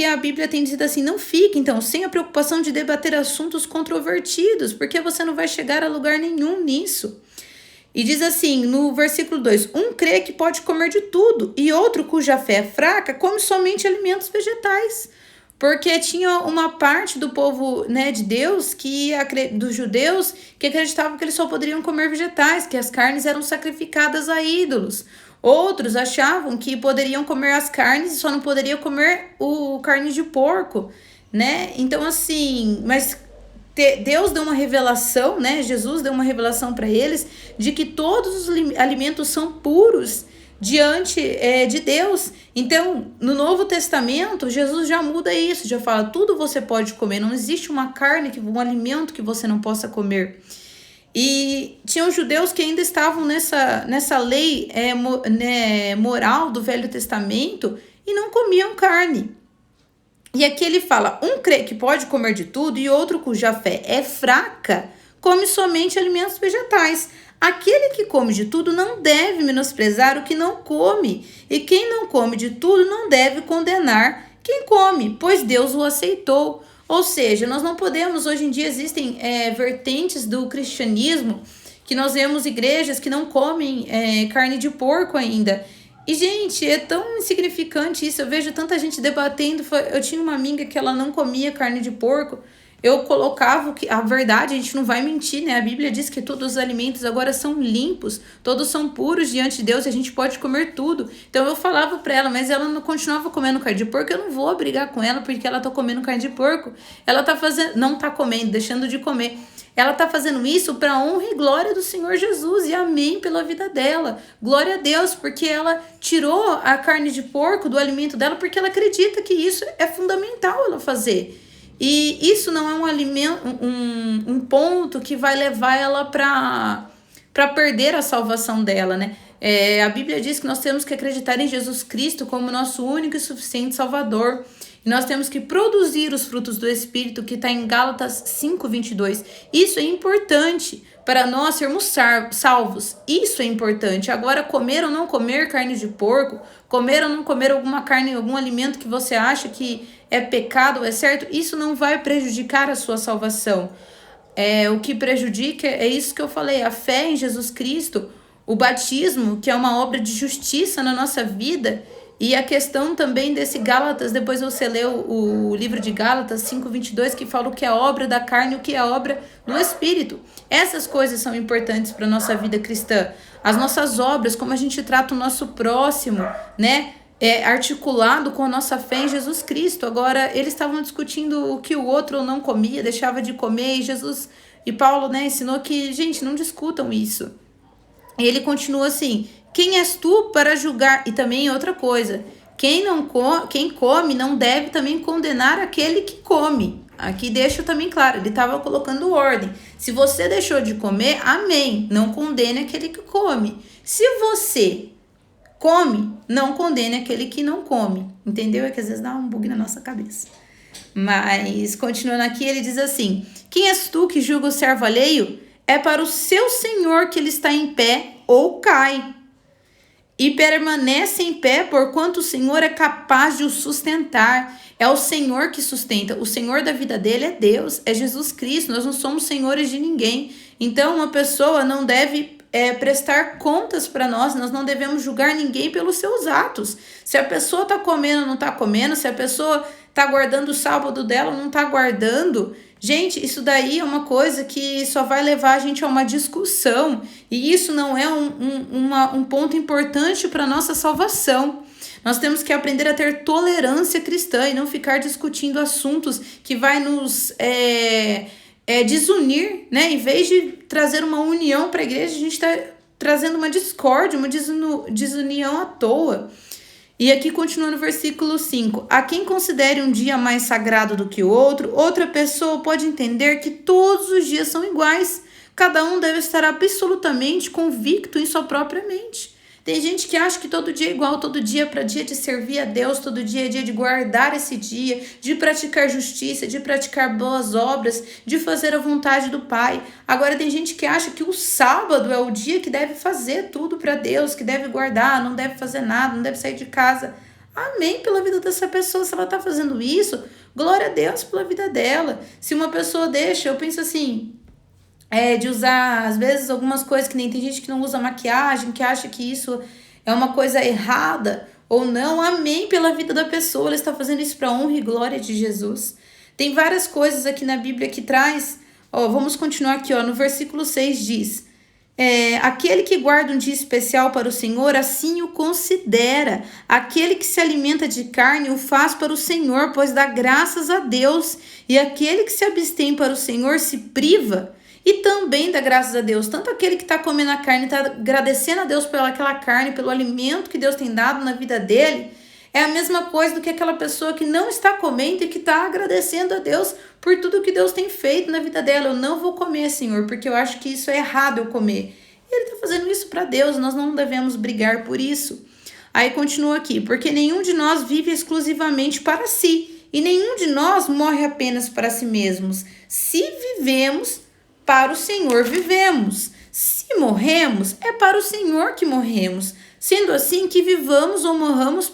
E a Bíblia tem dito assim: não fique, então, sem a preocupação de debater assuntos controvertidos, porque você não vai chegar a lugar nenhum nisso. E diz assim, no versículo 2, um crê que pode comer de tudo, e outro, cuja fé é fraca, come somente alimentos vegetais. Porque tinha uma parte do povo, né, de Deus, dos judeus, que acreditavam que eles só poderiam comer vegetais, que as carnes eram sacrificadas a ídolos. Outros achavam que poderiam comer as carnes e só não poderiam comer o carne de porco, né? Então, assim, mas Deus deu uma revelação, né? Jesus deu uma revelação para eles de que todos os alimentos são puros diante de Deus. Então, no Novo Testamento, Jesus já muda isso, já fala, tudo você pode comer, não existe uma carne, um alimento que você não possa comer. E tinham judeus que ainda estavam nessa lei moral do Velho Testamento e não comiam carne. E aqui ele fala, um crê que pode comer de tudo e outro cuja fé é fraca, come somente alimentos vegetais. Aquele que come de tudo não deve menosprezar o que não come, e quem não come de tudo não deve condenar quem come, pois Deus o aceitou. Ou seja, nós não podemos, hoje em dia existem vertentes do cristianismo, que nós vemos igrejas que não comem carne de porco ainda. E, gente, é tão insignificante isso. Eu vejo tanta gente debatendo. Eu tinha uma amiga que ela não comia carne de porco. Eu colocava que a verdade, a gente não vai mentir, né? A Bíblia diz que todos os alimentos agora são limpos, todos são puros diante de Deus e a gente pode comer tudo. Então eu falava pra ela, mas ela não continuava comendo carne de porco, eu não vou brigar com ela porque ela tá comendo carne de porco. Ela tá fazendo, não tá comendo, deixando de comer. Ela tá fazendo isso para honra e glória do Senhor Jesus, e amém pela vida dela. Glória a Deus, porque ela tirou a carne de porco do alimento dela porque ela acredita que isso é fundamental ela fazer. E isso não é um alimento, um ponto que vai levar ela para perder a salvação dela, né? A Bíblia diz que nós temos que acreditar em Jesus Cristo como nosso único e suficiente Salvador. E nós temos que produzir os frutos do Espírito, que está em Gálatas 5:22. Isso é importante para nós sermos salvos. Isso é importante. Agora, comer ou não comer carne de porco, comer ou não comer alguma carne, algum alimento que você acha que é pecado, é certo, isso não vai prejudicar a sua salvação. O que prejudica é isso que eu falei, a fé em Jesus Cristo, o batismo, que é uma obra de justiça na nossa vida, e a questão também desse Gálatas, depois você lê o livro de Gálatas 5:22, que fala o que é obra da carne e o que é obra do Espírito. Essas coisas são importantes para a nossa vida cristã. As nossas obras, como a gente trata o nosso próximo, né? Articulado com a nossa fé em Jesus Cristo. Agora, eles estavam discutindo o que o outro não comia, deixava de comer, e Jesus e Paulo, né, ensinou que, gente, não discutam isso. E ele continua assim, quem és tu para julgar? E também outra coisa, quem come não deve também condenar aquele que come. Aqui deixa também claro, ele estava colocando ordem. Se você deixou de comer, amém, não condene aquele que come. Se você come, não condene aquele que não come. Entendeu? É que às vezes dá um bug na nossa cabeça. Mas, continuando aqui, ele diz assim, quem és tu que julga o servo alheio? É para o seu Senhor que ele está em pé ou cai. E permanece em pé, porquanto o Senhor é capaz de o sustentar. É o Senhor que sustenta. O Senhor da vida dele é Deus, é Jesus Cristo. Nós não somos senhores de ninguém. Então, uma pessoa não deve prestar contas para nós não devemos julgar ninguém pelos seus atos. Se a pessoa está comendo ou não está comendo, se a pessoa está guardando o sábado dela ou não está guardando, gente, isso daí é uma coisa que só vai levar a gente a uma discussão, e isso não é um ponto importante para a nossa salvação. Nós temos que aprender a ter tolerância cristã e não ficar discutindo assuntos que vai nos desunir, né? Em vez de trazer uma união para a igreja, a gente está trazendo uma discórdia, uma desunião à toa. E aqui continua no versículo 5. A quem considere um dia mais sagrado do que o outro, outra pessoa pode entender que todos os dias são iguais. Cada um deve estar absolutamente convicto em sua própria mente. Tem gente que acha que todo dia é igual, todo dia é para dia de servir a Deus, todo dia é dia de guardar esse dia, de praticar justiça, de praticar boas obras, de fazer a vontade do Pai. Agora tem gente que acha que o sábado é o dia que deve fazer tudo para Deus, que deve guardar, não deve fazer nada, não deve sair de casa. Amém pela vida dessa pessoa. Se ela tá fazendo isso, glória a Deus pela vida dela. Se uma pessoa deixa, eu penso assim, de usar, às vezes, algumas coisas que nem tem gente que não usa maquiagem, que acha que isso é uma coisa errada ou não. Amém pela vida da pessoa. Ela está fazendo isso para honra e glória de Jesus. Tem várias coisas aqui na Bíblia que traz. Vamos continuar aqui, no versículo 6 diz: aquele que guarda um dia especial para o Senhor, assim o considera. Aquele que se alimenta de carne o faz para o Senhor, pois dá graças a Deus. E aquele que se abstém para o Senhor se priva e também dá graças a Deus. Tanto aquele que está comendo a carne, está agradecendo a Deus pelaquela carne, pelo alimento que Deus tem dado na vida dele, é a mesma coisa do que aquela pessoa que não está comendo e que está agradecendo a Deus por tudo que Deus tem feito na vida dela. Eu não vou comer, Senhor, porque eu acho que isso é errado eu comer. E ele está fazendo isso para Deus, nós não devemos brigar por isso. Aí continua aqui: porque nenhum de nós vive exclusivamente para si, e nenhum de nós morre apenas para si mesmos. Se vivemos, para o Senhor vivemos. Se morremos, é para o Senhor que morremos. Sendo assim, que vivamos ou morramos,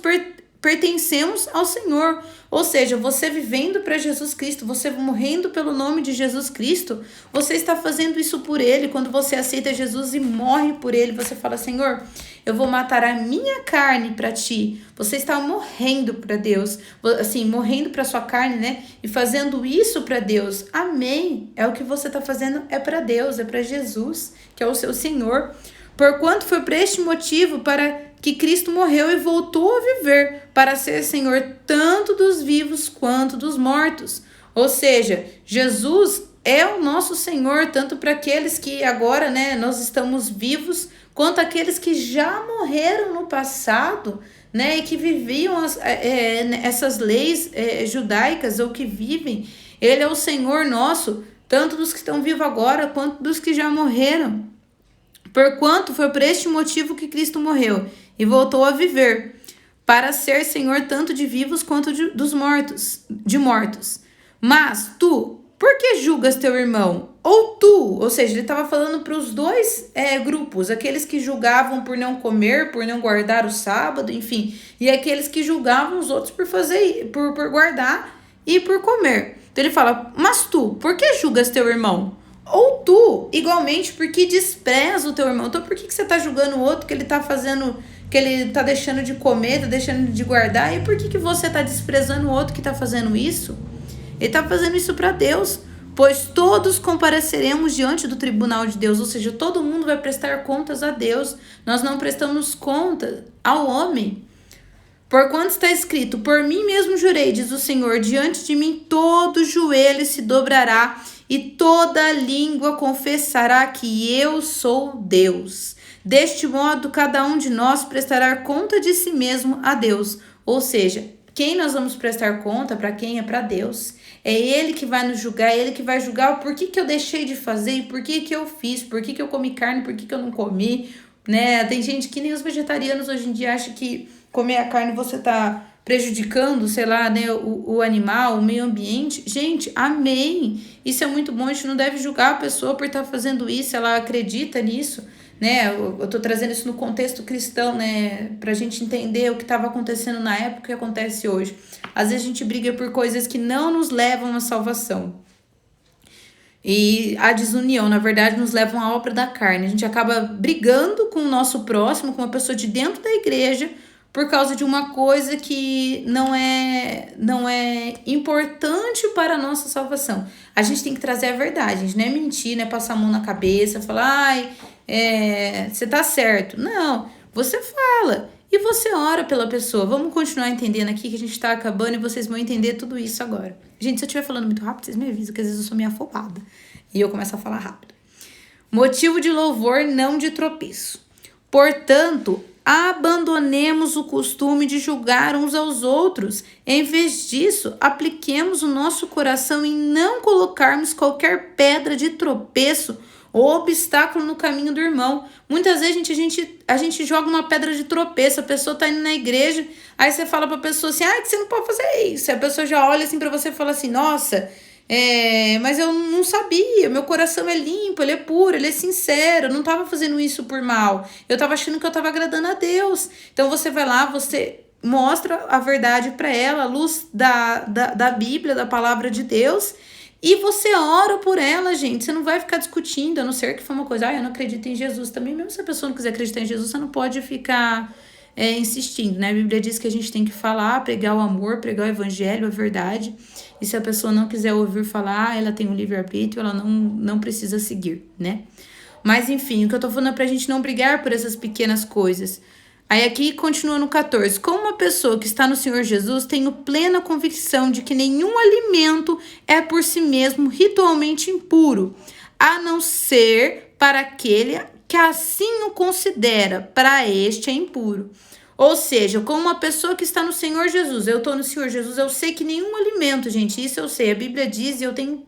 pertencemos ao Senhor. Ou seja, você vivendo para Jesus Cristo, você morrendo pelo nome de Jesus Cristo, você está fazendo isso por Ele. Quando você aceita Jesus e morre por Ele, você fala: Senhor, eu vou matar a minha carne para Ti. Você está morrendo para Deus, assim, morrendo para sua carne, né? E fazendo isso para Deus. Amém. É o que você está fazendo, é para Deus, é para Jesus, que é o seu Senhor. Porquanto foi por este motivo para que Cristo morreu e voltou a viver, para ser Senhor tanto dos vivos quanto dos mortos. Ou seja, Jesus é o nosso Senhor, tanto para aqueles que agora, né, nós estamos vivos, quanto aqueles que já morreram no passado, né, e que viviam essas leis judaicas, ou que vivem. Ele é o Senhor nosso, tanto dos que estão vivos agora, quanto dos que já morreram. Porquanto foi por este motivo que Cristo morreu e voltou a viver, para ser Senhor tanto de vivos quanto de mortos. Mas tu, por que julgas teu irmão? Ou seja, ele estava falando para os dois grupos, aqueles que julgavam por não comer, por não guardar o sábado, enfim, e aqueles que julgavam os outros por guardar e por comer. Então ele fala: mas tu, por que julgas teu irmão? Ou tu, igualmente, porque despreza o teu irmão. Então, por que você está julgando o outro que ele está fazendo, que ele está deixando de comer, está deixando de guardar? E por que você está desprezando o outro que está fazendo isso? Ele está fazendo isso para Deus. Pois todos compareceremos diante do tribunal de Deus. Ou seja, todo mundo vai prestar contas a Deus. Nós não prestamos contas ao homem. Porquanto está escrito: por mim mesmo jurei, diz o Senhor, diante de mim todo joelho se dobrará e toda língua confessará que eu sou Deus. Deste modo, cada um de nós prestará conta de si mesmo a Deus. Ou seja, quem nós vamos prestar conta, para quem? É para Deus. É Ele que vai nos julgar, é Ele que vai julgar o porquê que eu deixei de fazer, e por que eu fiz, por que eu comi carne, por que eu não comi, né? Tem gente que nem os vegetarianos hoje em dia acham que comer a carne você tá prejudicando, sei lá, né, o animal, o meio ambiente. Gente, amém. Isso é muito bom, a gente não deve julgar a pessoa por estar fazendo isso, ela acredita nisso, né? Eu tô trazendo isso no contexto cristão, né, pra gente entender o que estava acontecendo na época e o que acontece hoje. Às vezes a gente briga por coisas que não nos levam à salvação. E a desunião, na verdade, nos levam à obra da carne. A gente acaba brigando com o nosso próximo, com uma pessoa de dentro da igreja, por causa de uma coisa que não é importante para a nossa salvação. A gente tem que trazer a verdade, a gente não é mentir, não é passar a mão na cabeça, falar: você tá certo. Não, você fala e você ora pela pessoa. Vamos continuar entendendo aqui que a gente tá acabando e vocês vão entender tudo isso agora. Gente, se eu estiver falando muito rápido, vocês me avisam, que às vezes eu sou meio afobada e eu começo a falar rápido. Motivo de louvor, não de tropeço. Portanto, abandonemos o costume de julgar uns aos outros. Em vez disso, apliquemos o nosso coração em não colocarmos qualquer pedra de tropeço ou obstáculo no caminho do irmão. Muitas vezes a gente joga uma pedra de tropeço, a pessoa tá indo na igreja, aí você fala pra pessoa assim: que você não pode fazer isso. A pessoa já olha assim pra você e fala assim: nossa, mas eu não sabia, meu coração é limpo, ele é puro, ele é sincero, eu não estava fazendo isso por mal, eu estava achando que eu estava agradando a Deus. Então você vai lá, você mostra a verdade para ela, à luz da Bíblia, da palavra de Deus, e você ora por ela, gente. Você não vai ficar discutindo, a não ser que for uma coisa, eu não acredito em Jesus. Também, mesmo se a pessoa não quiser acreditar em Jesus, você não pode ficar insistindo, né? A Bíblia diz que a gente tem que falar, pregar o amor, pregar o evangelho, a verdade. E se a pessoa não quiser ouvir falar, ela tem um livre-arbítrio, ela não precisa seguir, né? Mas enfim, o que eu tô falando é pra gente não brigar por essas pequenas coisas. Aí aqui continua no 14. Como uma pessoa que está no Senhor Jesus, tenho plena convicção de que nenhum alimento é por si mesmo ritualmente impuro, a não ser para aquele que assim o considera, para este é impuro. Ou seja, como uma pessoa que está no Senhor Jesus, eu estou no Senhor Jesus, eu sei que nenhum alimento, gente, isso eu sei, a Bíblia diz e eu tenho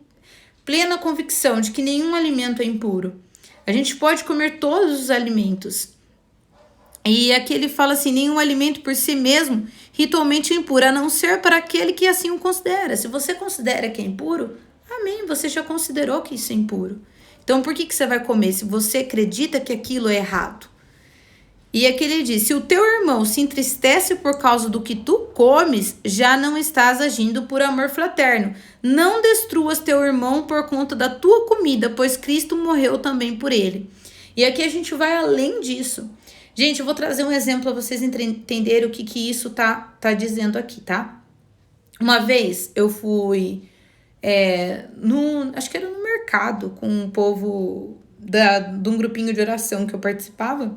plena convicção de que nenhum alimento é impuro. A gente pode comer todos os alimentos. E aqui ele fala assim, nenhum alimento por si mesmo ritualmente impuro, a não ser para aquele que assim o considera. Se você considera que é impuro, amém, você já considerou que isso é impuro. Então por que você vai comer se você acredita que aquilo é errado? E aqui ele diz, se o teu irmão se entristece por causa do que tu comes, já não estás agindo por amor fraterno. Não destruas teu irmão por conta da tua comida, pois Cristo morreu também por ele. E aqui a gente vai além disso. Gente, eu vou trazer um exemplo para vocês entenderem o que isso tá dizendo aqui, tá? Uma vez eu fui, acho que era no mercado, com um povo de um grupinho de oração que eu participava,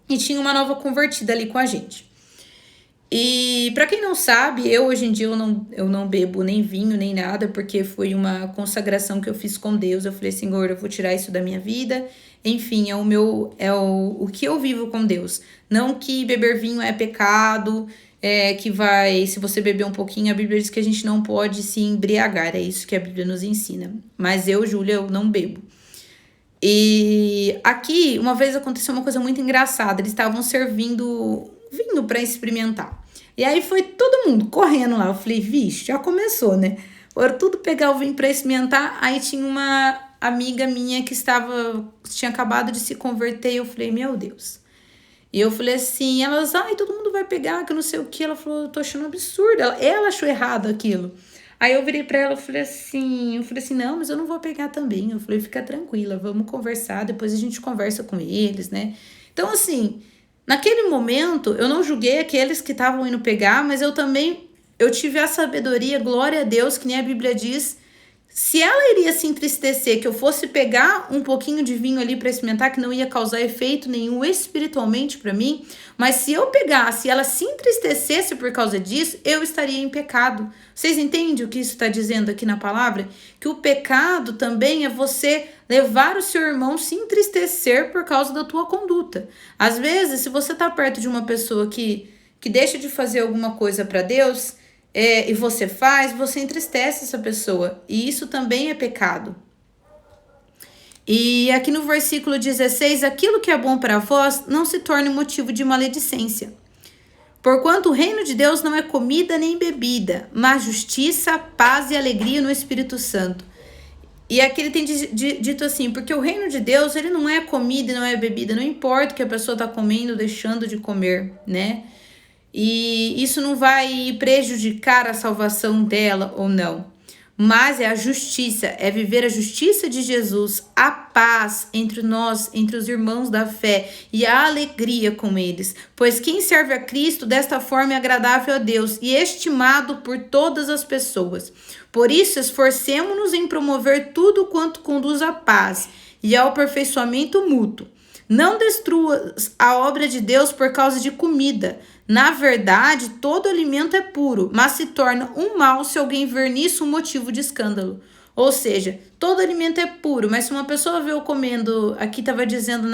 e tinha uma nova convertida ali com a gente. E para quem não sabe, eu hoje em dia eu não bebo nem vinho, nem nada, porque foi uma consagração que eu fiz com Deus. Eu falei, Senhor, eu vou tirar isso da minha vida. Enfim, o que eu vivo com Deus. Não que beber vinho é pecado, se você beber um pouquinho, a Bíblia diz que a gente não pode se embriagar. É isso que a Bíblia nos ensina. Mas Júlia, eu não bebo. E aqui, uma vez aconteceu uma coisa muito engraçada. Eles estavam servindo vinho para experimentar. E aí foi todo mundo correndo lá. Eu falei, vixe, já começou, né? Foram tudo pegar o vinho para experimentar. Aí tinha uma amiga minha que tinha acabado de se converter. E eu falei, meu Deus. E eu falei assim, elas, todo mundo vai pegar, que eu não sei o que. Ela falou, eu tô achando absurdo. Ela achou errado aquilo. Aí eu virei pra ela, eu falei assim, não, mas eu não vou pegar também. Eu falei, fica tranquila, vamos conversar, depois a gente conversa com eles, né? Então, assim, naquele momento, eu não julguei aqueles que estavam indo pegar, mas eu tive a sabedoria, glória a Deus, que nem a Bíblia diz, se ela iria se entristecer, que eu fosse pegar um pouquinho de vinho ali para experimentar, que não ia causar efeito nenhum espiritualmente para mim, mas se eu pegasse e ela se entristecesse por causa disso, eu estaria em pecado. Vocês entendem o que isso está dizendo aqui na palavra? Que o pecado também é você levar o seu irmão a se entristecer por causa da tua conduta. Às vezes, se você está perto de uma pessoa que deixa de fazer alguma coisa para Deus, e você entristece essa pessoa. E isso também é pecado. E aqui no versículo 16, aquilo que é bom para vós não se torne motivo de maledicência. Porquanto o reino de Deus não é comida nem bebida, mas justiça, paz e alegria no Espírito Santo. E aqui ele tem dito assim, porque o reino de Deus, ele não é comida e não é bebida, não importa o que a pessoa está comendo ou deixando de comer, né? E isso não vai prejudicar a salvação dela ou não. Mas é a justiça, é viver a justiça de Jesus, a paz entre nós, entre os irmãos da fé e a alegria com eles. Pois quem serve a Cristo desta forma é agradável a Deus e estimado por todas as pessoas. Por isso, esforcemo-nos em promover tudo quanto conduz à paz e ao aperfeiçoamento mútuo. Não destruas a obra de Deus por causa de comida. Na verdade, todo alimento é puro, mas se torna um mal se alguém ver nisso um motivo de escândalo. Ou seja, todo alimento é puro, mas se uma pessoa vê eu comendo, aqui estava dizendo,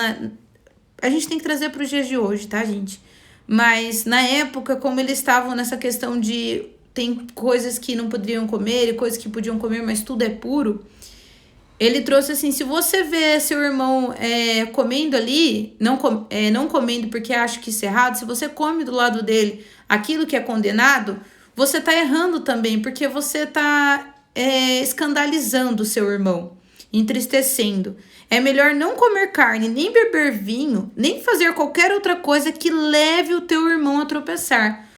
a gente tem que trazer para os dias de hoje, tá, gente? Mas na época, como eles estavam nessa questão de tem coisas que não poderiam comer e coisas que podiam comer, mas tudo é puro. Ele trouxe assim, se você vê seu irmão comendo ali, não comendo porque acha que isso é errado, se você come do lado dele aquilo que é condenado, você está errando também, porque você está escandalizando o seu irmão, entristecendo. É melhor não comer carne, nem beber vinho, nem fazer qualquer outra coisa que leve o teu irmão a tropeçar.